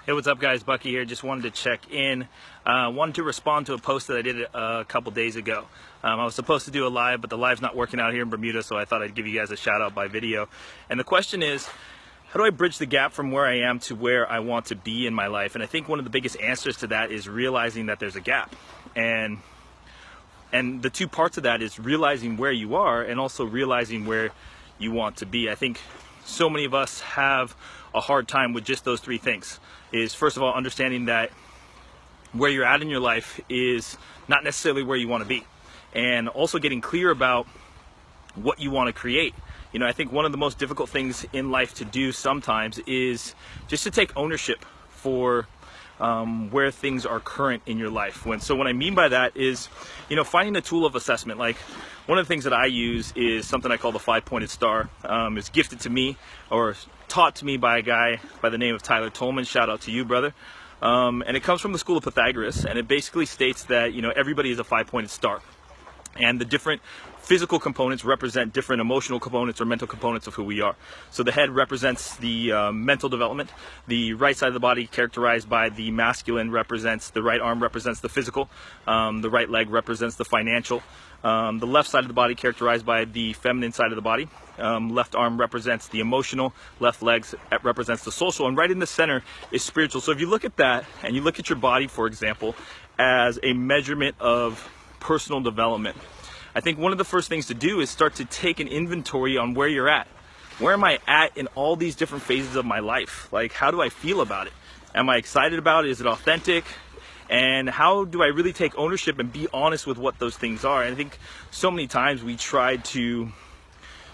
Hey, what's up guys? Bucky here. Just wanted to check in. Wanted to respond to a post that I did a couple days ago. I was supposed to do a live, but the live's not working out here in Bermuda, so I thought I'd give you guys a shout out by video. And the question is, how do I bridge the gap from where I am to where I want to be in my life? And I think one of the biggest answers to that is realizing that there's a gap. And the two parts of that is realizing where you are and also realizing where you want to be. I think so many of us have a hard time with just those three things. Is first of all, understanding that where you're at in your life is not necessarily where you want to be. And also getting clear about what you want to create. You know, I think one of the most difficult things in life to do sometimes is just to take ownership for where things are current in your life. So what I mean by that is, you know, finding a tool of assessment. Like one of the things that I use is something I call the 5-pointed star. It's gifted to me or taught to me by a guy by the name of Tyler Tolman. Shout out to you, brother. And it comes from the school of Pythagoras, and it basically states that, you know, everybody is a 5-pointed star. And the different physical components represent different emotional components or mental components of who we are. So the head represents the mental development. The right side of the body, characterized by the masculine, represents the right arm represents the physical. The right leg represents the financial. The left side of the body, characterized by the feminine side of the body. Left arm represents the emotional. Left leg represents the social. And right in the center is spiritual. So if you look at that and you look at your body, for example, as a measurement of personal development, I think one of the first things to do is start to take an inventory on where you're at. Where am I at in all these different phases of my life? Like, how do I feel about it? Am I excited about it? Is it authentic? And how do I really take ownership and be honest with what those things are? And I think so many times we try to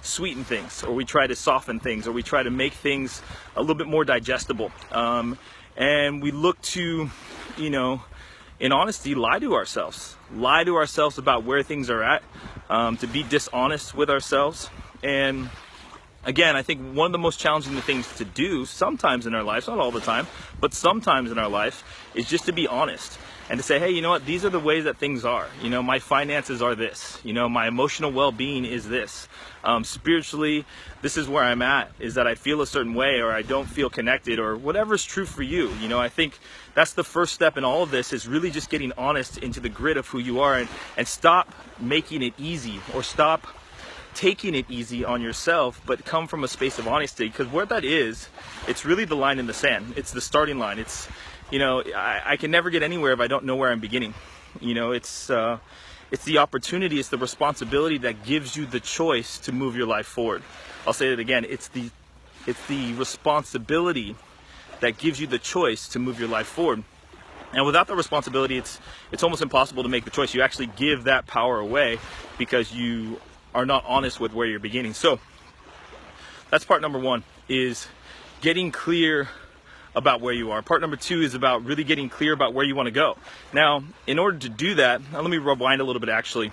sweeten things, or we try to soften things, or we try to make things a little bit more digestible. And we look to, you know, in honesty, lie to ourselves about where things are at, to be dishonest with ourselves. And again, I think one of the most challenging things to do sometimes in our lives, not all the time, but sometimes in our life, is just to be honest and to say, hey, you know what, these are the ways that things are. You know, my finances are this. You know, my emotional well-being is this. Spiritually, this is where I'm at, is that I feel a certain way, or I don't feel connected, or whatever's true for you. You know, I think that's the first step in all of this, is really just getting honest into the grid of who you are, and stop making it easy, or stop taking it easy on yourself, but come from a space of honesty. Because where that is, it's really the line in the sand. It's the starting line. It's, you know, I can never get anywhere if I don't know where I'm beginning. You know, it's the opportunity, it's the responsibility that gives you the choice to move your life forward. I'll say it again. It's the responsibility that gives you the choice to move your life forward. And without the responsibility, it's almost impossible to make the choice. You actually give that power away because you are not honest with where you're beginning. So that's part number one, is getting clear about where you are. Part number two is about really getting clear about where you want to go. Now, in order to do that, let me rewind a little bit actually.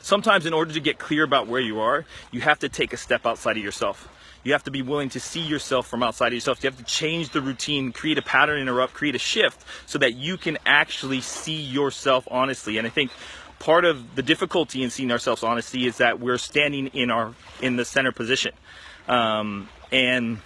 Sometimes in order to get clear about where you are, you have to take a step outside of yourself. You have to be willing to see yourself from outside of yourself. You have to change the routine, create a pattern interrupt, create a shift so that you can actually see yourself honestly. And I think part of the difficulty in seeing ourselves honestly is that we're standing in the center position. And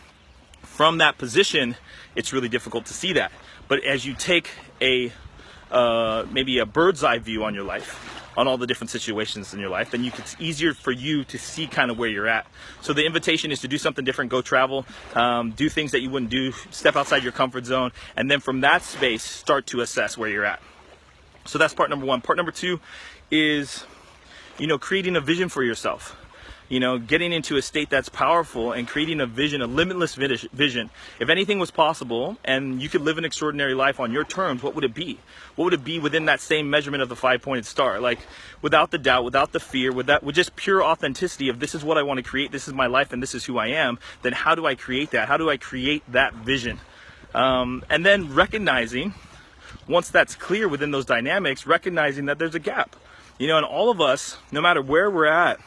from that position, it's really difficult to see that. But as you take maybe a bird's eye view on your life, on all the different situations in your life, then it's easier for you to see kind of where you're at. So the invitation is to do something different, go travel, do things that you wouldn't do, step outside your comfort zone, and then from that space, start to assess where you're at. So that's part number one. Part number two is, you know, creating a vision for yourself. You know, getting into a state that's powerful and creating a vision, a limitless vision. If anything was possible and you could live an extraordinary life on your terms, what would it be? What would it be within that same measurement of the 5-pointed star? Like, without the doubt, without the fear, with just pure authenticity of this is what I want to create, this is my life, and this is who I am, then how do I create that? How do I create that vision? And then recognizing, once that's clear within those dynamics, recognizing that there's a gap. And all of us, no matter where we're at,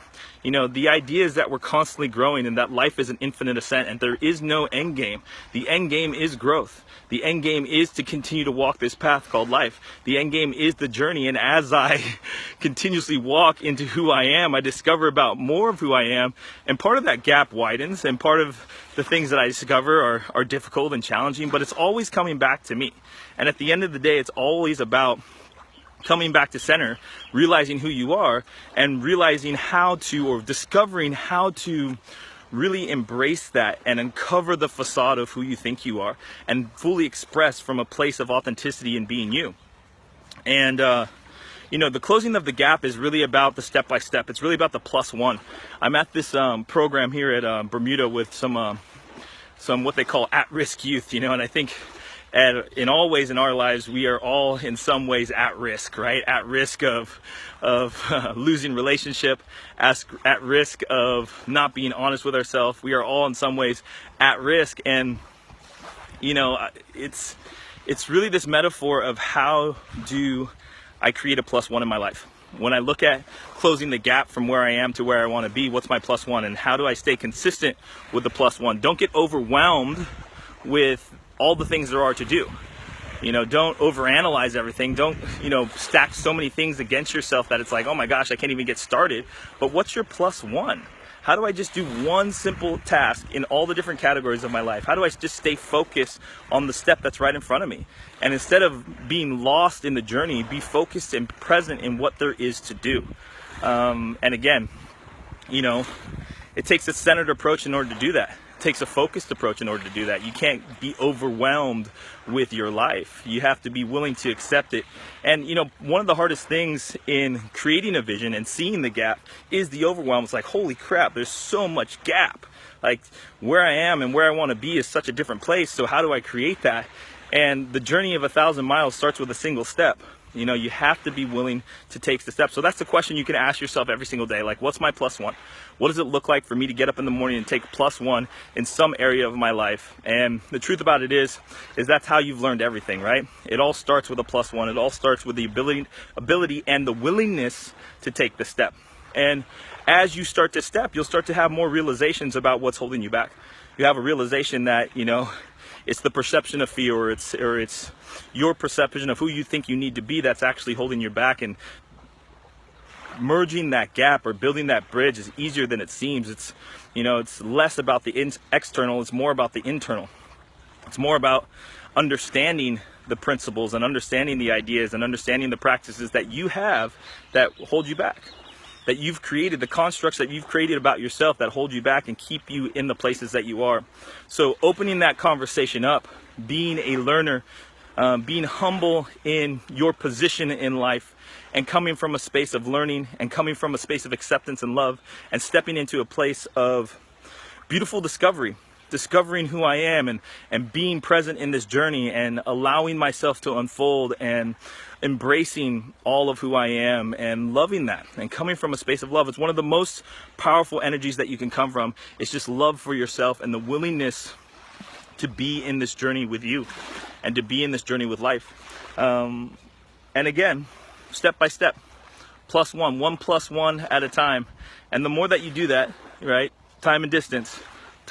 the idea is that we're constantly growing and that life is an infinite ascent and there is no end game. The end game is growth. The end game is to continue to walk this path called life. The end game is the journey, and as I continuously walk into who I am, I discover about more of who I am, and part of that gap widens, and part of the things that I discover are difficult and challenging, but it's always coming back to me. And at the end of the day, it's always about coming back to center, realizing who you are, and realizing how to, or discovering how to really embrace that and uncover the facade of who you think you are and fully express from a place of authenticity and being you. And the closing of the gap is really about the step-by-step. It's really about the +1. I'm at this program here at Bermuda with some what they call at-risk youth, and I think in all ways in our lives, we are all in some ways at risk, right? At risk of losing relationship, at risk of not being honest with ourselves. We are all in some ways at risk, and it's really this metaphor of how do I create a +1 in my life. When I look at closing the gap from where I am to where I want to be, what's my +1, and how do I stay consistent with the +1? Don't get overwhelmed with all the things there are to do. Don't overanalyze everything. Don't, stack so many things against yourself that it's like, oh my gosh, I can't even get started. But what's your +1? How do I just do one simple task in all the different categories of my life? How do I just stay focused on the step that's right in front of me? And instead of being lost in the journey, be focused and present in what there is to do. And again, it takes a centered approach in order to do that. Takes a focused approach in order to do that. You can't be overwhelmed with your life. You have to be willing to accept it. And one of the hardest things in creating a vision and seeing the gap is the overwhelm. It's like, holy crap, there's so much gap. Like, where I am and where I want to be is such a different place. So how do I create that? And the journey of 1,000 miles starts with a single step. You have to be willing to take the steps. So that's the question you can ask yourself every single day. Like, what's my +1? What does it look like for me to get up in the morning and take +1 in some area of my life? And the truth about it is that's how you've learned everything, right? It all starts with a +1. It all starts with the ability and the willingness to take the step. And as you start to step, you'll start to have more realizations about what's holding you back. You have a realization that, it's the perception of fear, or it's your perception of who you think you need to be that's actually holding you back. And merging that gap or building that bridge is easier than it seems. It's less about the external, it's more about the internal. It's more about understanding the principles and understanding the ideas and understanding the practices that you have that hold you back, that you've created, the constructs that you've created about yourself that hold you back and keep you in the places that you are. So opening that conversation up, being a learner, being humble in your position in life, and coming from a space of learning and coming from a space of acceptance and love, and stepping into a place of beautiful discovering who I am, and being present in this journey and allowing myself to unfold and embracing all of who I am and loving that and coming from a space of love. It's one of the most powerful energies that you can come from. It's just love for yourself and the willingness to be in this journey with you and to be in this journey with life. And again, step by step, +1, one +1 at a time. And the more that you do that, right, time and distance,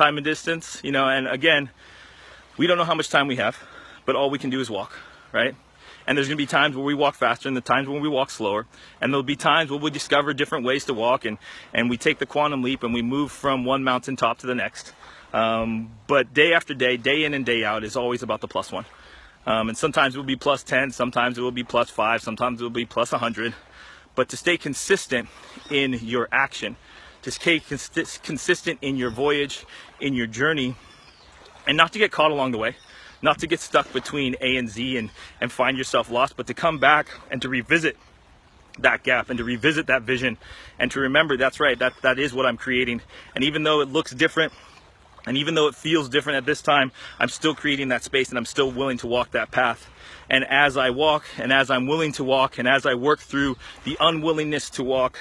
and again, we don't know how much time we have, but all we can do is walk, right? And there's going to be times where we walk faster and the times when we walk slower. And there'll be times where we discover different ways to walk, and we take the quantum leap and we move from one mountaintop to the next. But day after day, day in and day out, is always about the +1. And sometimes it will be +10, sometimes it will be +5, sometimes it will be +100. But to stay consistent in your action, to stay consistent in your voyage, in your journey, and not to get caught along the way, not to get stuck between A and Z and find yourself lost, but to come back and to revisit that gap and to revisit that vision and to remember that's right, that is what I'm creating. And even though it looks different, and even though it feels different at this time, I'm still creating that space and I'm still willing to walk that path. And as I walk, and as I'm willing to walk, and as I work through the unwillingness to walk,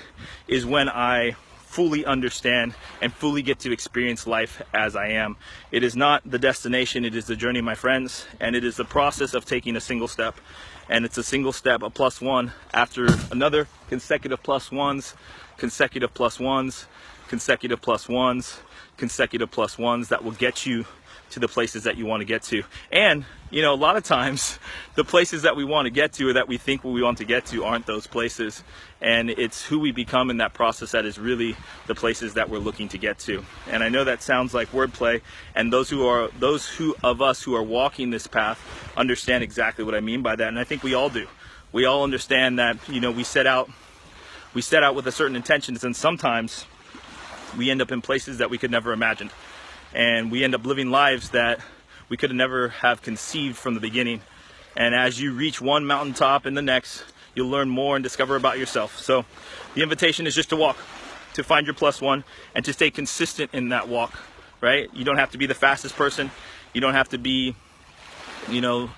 is when I fully understand and fully get to experience life as I am. It is not the destination, it is the journey, my friends, and it is the process of taking a single step. And it's a single step, a plus one, after another consecutive plus ones, consecutive plus ones, consecutive plus ones, consecutive plus ones that will get you to the places that you want to get to. And you know, a lot of times the places that we want to get to or that we think we want to get to aren't those places, and it's who we become in that process that is really the places that we're looking to get to. And I know that sounds like wordplay, and those of us who are walking this path understand exactly what I mean by that, and I think we all do. We all understand that, you know, we set out with a certain intentions, and sometimes we end up in places that we could never imagine. And we end up living lives that we could never have conceived from the beginning. And as you reach one mountaintop and the next, you'll learn more and discover about yourself. So the invitation is just to walk, to find your plus one, and to stay consistent in that walk, right? You don't have to be the fastest person. You don't have to be, you know,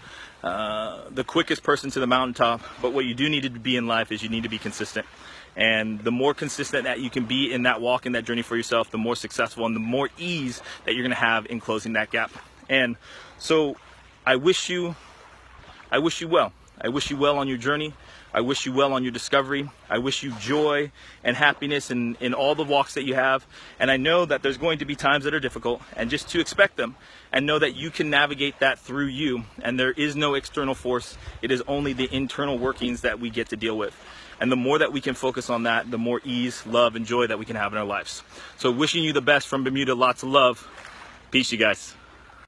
the quickest person to the mountaintop. But what you do need to be in life is you need to be consistent. And the more consistent that you can be in that walk, in that journey for yourself, the more successful and the more ease that you're going to have in closing that gap. And so I wish you well. I wish you well on your journey. I wish you well on your discovery. I wish you joy and happiness in all the walks that you have. And I know that there's going to be times that are difficult, and just to expect them and know that you can navigate that through you. And there is no external force. It is only the internal workings that we get to deal with. And the more that we can focus on that, the more ease, love, and joy that we can have in our lives. So wishing you the best from Bermuda. Lots of love. Peace, you guys.